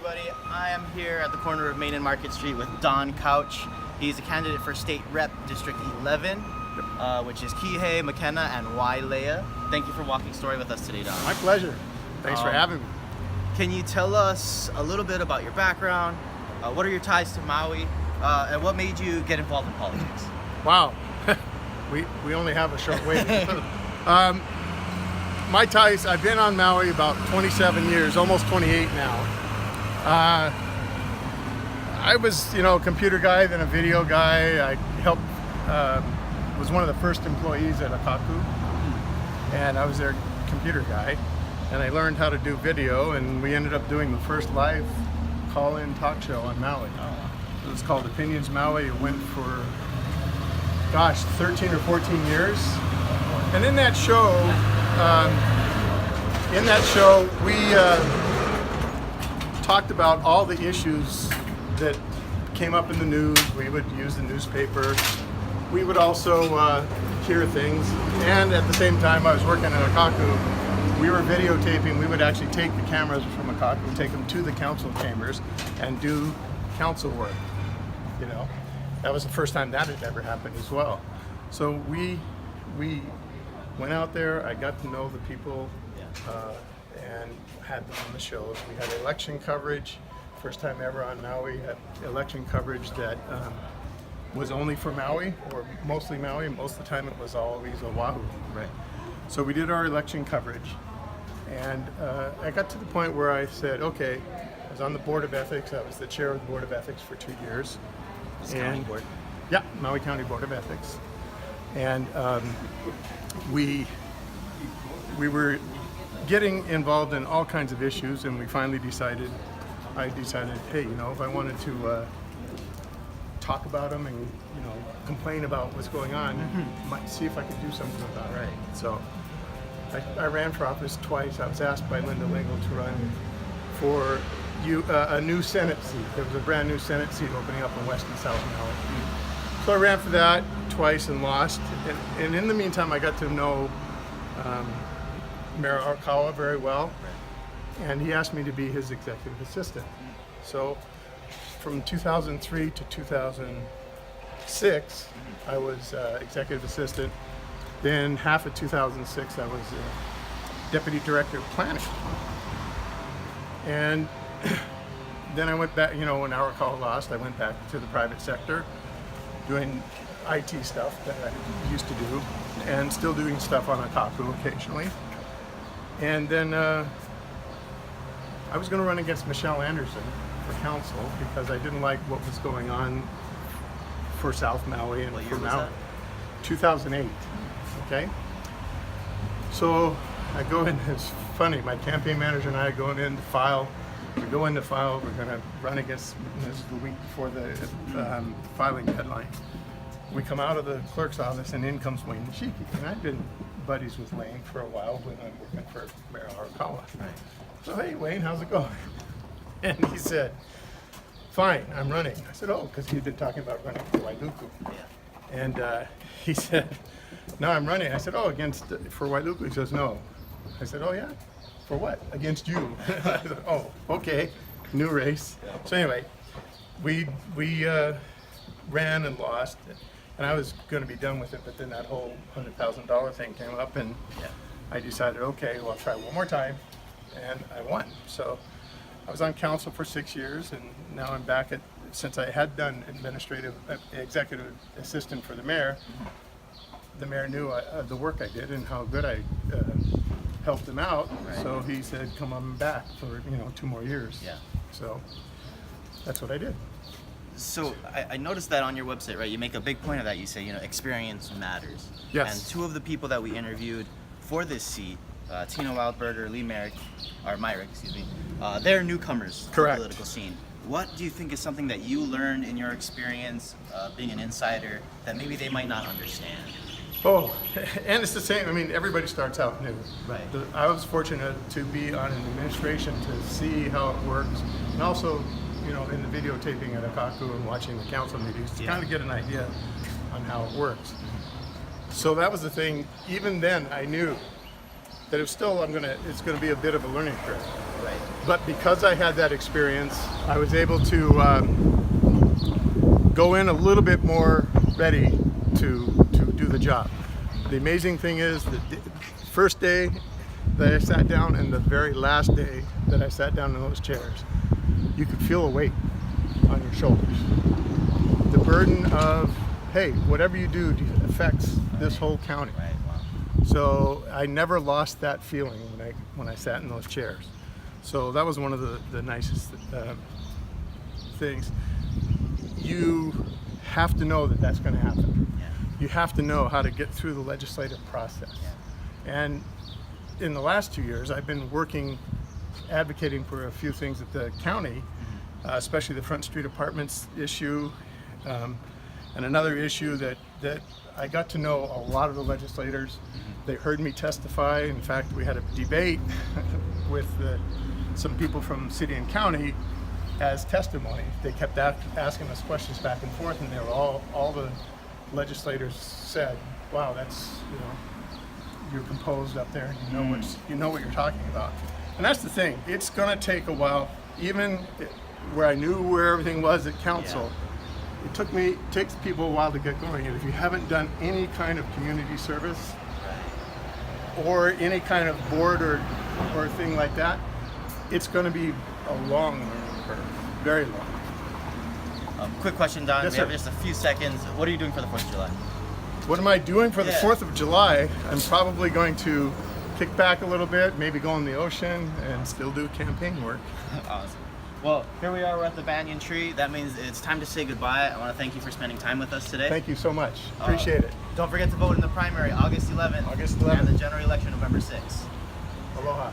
everybody. I am here at the corner of Main and Market Street with Don Couch. He's a candidate for State Rep District 11, which is Kihei, McKenna, and Wailea. Thank you for walking story with us today, Don. My pleasure. Thanks for having me. Can you tell us a little bit about your background? What are your ties to Maui? And what made you get involved in politics? Wow. we only have a short wait. My ties, I've been on Maui about 27 years, almost 28 now. I was, a computer guy, then a video guy. I helped, was one of the first employees at Akaku, and I was their computer guy. And I learned how to do video, and we ended up doing the first live call-in talk show on Maui. It was called Opinions Maui. It went for, 13 or 14 years. And in that show, we talked about all the issues that came up in the news. We would use the newspaper. We would also hear things. And at the same time, I was working at Akaku. We were videotaping. We would actually take the cameras from Akaku, take them to the council chambers, and do council work. That was the first time that had ever happened as well. So we went out there. I got to know the people and had them on the shows. We had election coverage. First time ever on Maui, had election coverage that was only for Maui, or mostly Maui. Most of the time it was always Oahu. Right. So we did our election coverage. And I got to the point where I said, okay, I was on the Board of Ethics. I was the chair of the Board of Ethics for 2 years. County Board? Yeah, Maui County Board of Ethics. And we were getting involved in all kinds of issues, and we finally I decided, hey, if I wanted to talk about them and, complain about what's going on, might see if I could do something about it. Right. So I ran for office twice. I was asked by Linda Lingle to run for a new Senate seat. There was a brand new Senate seat opening up in West and South Maui. So I ran for that twice and lost. And in the meantime, I got to know Mayor Arakawa very well. And he asked me to be his executive assistant. So from 2003 to 2006, I was executive assistant. Then half of 2006, I was deputy director of planning. And then I went back, when Arakawa lost, I went back to the private sector, doing IT stuff that I used to do, and still doing stuff on Akaku occasionally. And then I was going to run against Michelle Anderson for council because I didn't like what was going on for South Maui and for Maui. 2008. Okay. So I go in. It's funny. My campaign manager and I go in to file. We go in to file. We're going to run against. This is the week before the filing deadline. We come out of the clerk's office, and in comes Wayne Nishiki. And I've been buddies with Wayne for a while when I'm working for Mayor Arakawa. Right. So, hey, Wayne, how's it going? And he said, fine, I'm running. I said, oh, because he'd been talking about running for Wailuku. Yeah. And he said, no, I'm running. I said, oh, for Wailuku? He says, no. I said, oh, yeah? For what? Against you. I said, oh, okay, new race. Yeah. So anyway, we ran and lost. And I was going to be done with it, but then that whole $100,000 thing came up, and I decided, okay, well, I'll try one more time, and I won. So I was on council for 6 years, and now I'm back since I had done executive assistant for the mayor. The mayor knew the work I did and how good I helped him out, so he said, come on back for 2 more years. Yeah. So that's what I did. So I noticed that on your website, right? You make a big point of that. You say, experience matters. Yes. And 2 of the people that we interviewed for this seat, Tina Wildberger, Myrick, excuse me, they're newcomers to the political scene. What do you think is something that you learned in your experience being an insider that maybe they might not understand? Oh, and it's the same. I mean, everybody starts out new. Right. I was fortunate to be on an administration to see how it works, and also, in the videotaping at Akaku and watching the council meetings to kind of get an idea on how it works. So that was the thing. Even then, I knew that it's going to be a bit of a learning curve. Right. But because I had that experience, I was able to go in a little bit more ready to do the job. The amazing thing is that the first day that I sat down and the very last day that I sat down in those chairs, you could feel a weight on your shoulders. The burden of, hey, whatever you do affects this whole county. Right. Wow. So I never lost that feeling when I sat in those chairs. So that was one of the nicest things. You have to know that that's going to happen. Yeah. You have to know how to get through the legislative process. Yeah. And in the last 2 years, I've been advocating for a few things at the county, especially the Front Street Apartments issue, and another issue that I got to know a lot of the legislators. They heard me testify. In fact, we had a debate with some people from city and county as testimony. They kept asking us questions back and forth, and they were all the legislators said, "Wow, that's, you're composed up there. You know what you're talking about." And that's the thing. It's going to take a while. Even where I knew where everything was at council, it takes people a while to get going. And if you haven't done any kind of community service or any kind of board or thing like that, it's going to be a long learning curve, very long. Quick question, Don. Yes, we sir. have just a few seconds. What are you doing for the 4th of July? What am I doing for the Yeah. 4th of July? I'm probably going to kick back a little bit, maybe go in the ocean and still do campaign work. Awesome. Well, here we are. We're at the banyan tree. That means it's time to say goodbye. I want to thank you for spending time with us today. Thank you so much. Appreciate it. Don't forget to vote in the primary, August 11th. August And 11th. the general election, November 6th. Aloha.